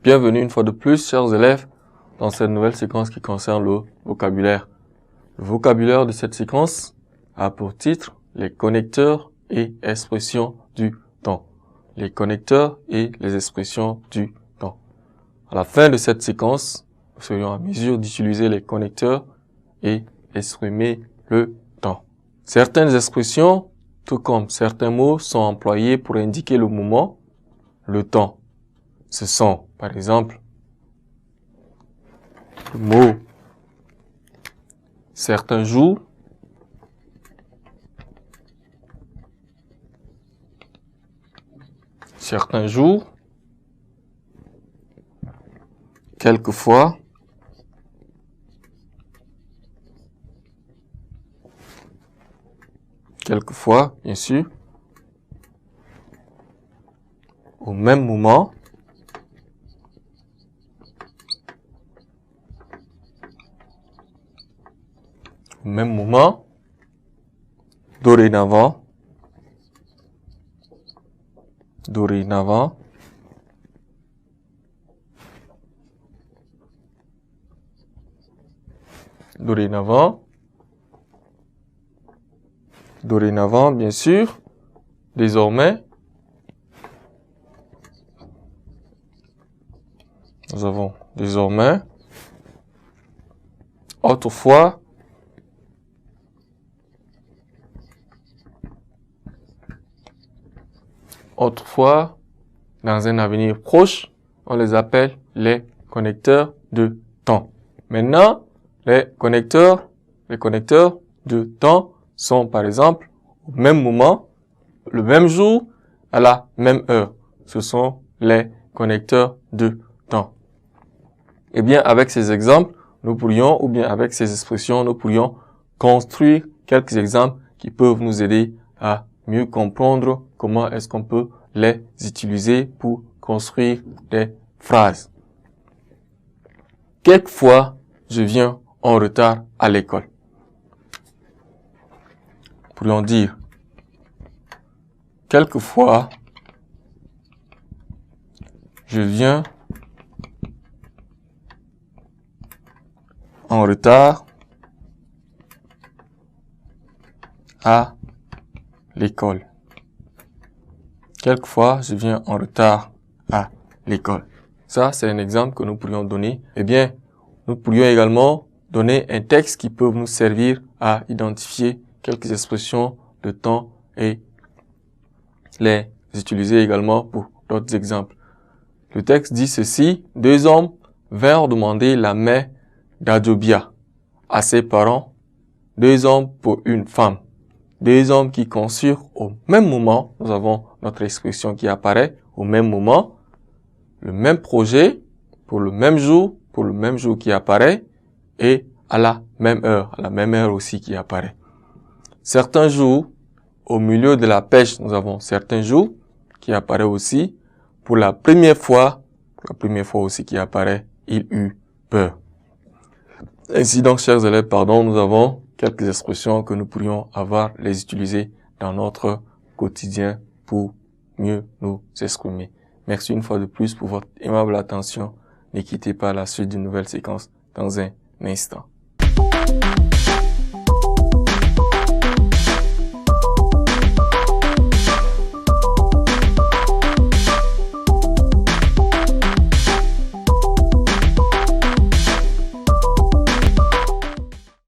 Bienvenue une fois de plus, chers élèves, dans cette nouvelle séquence qui concerne le vocabulaire. Le vocabulaire de cette séquence a pour titre les connecteurs et expressions du temps. Les connecteurs et les expressions du temps. À la fin de cette séquence, nous serions en mesure d'utiliser les connecteurs et exprimer le temps. Certaines expressions, tout comme certains mots, sont employés pour indiquer le moment, le temps. Ce sont, par exemple, le mot certains jours, quelquefois, bien sûr, au même moment, dorénavant, bien sûr, désormais, nous avons désormais, autrefois, dans un avenir proche, on les appelle les connecteurs de temps. Maintenant, les connecteurs de temps sont par exemple au même moment, le même jour, à la même heure. Ce sont les connecteurs de temps. Eh bien, avec ces exemples, ou bien avec ces expressions, nous pourrions construire quelques exemples qui peuvent nous aider à mieux comprendre comment est-ce qu'on peut les utiliser pour construire des phrases. Quelquefois, je viens en retard à l'école. Nous pourrions dire, quelquefois, je viens en retard à l'école. Quelquefois, je viens en retard à l'école. Ça, c'est un exemple que nous pourrions donner. Eh bien, nous pourrions également donner un texte qui peut nous servir à identifier quelques expressions de temps et les utiliser également pour d'autres exemples. Le texte dit ceci: deux hommes vinrent demander la main d'Adjobia à ses parents, deux hommes pour une femme. Deux hommes qui conçurent au même moment, nous avons notre expression qui apparaît au même moment, le même projet, pour le même jour qui apparaît, et à la même heure aussi qui apparaît. Certains jours, au milieu de la pêche, nous avons certains jours qui apparaît aussi, pour la première fois aussi qui apparaît, il eut peur. Ainsi donc, chers élèves, nous avons quelques expressions que nous pourrions les utiliser dans notre quotidien pour mieux nous exprimer. Merci une fois de plus pour votre aimable attention. Ne quittez pas la suite d'une nouvelle séquence dans un instant.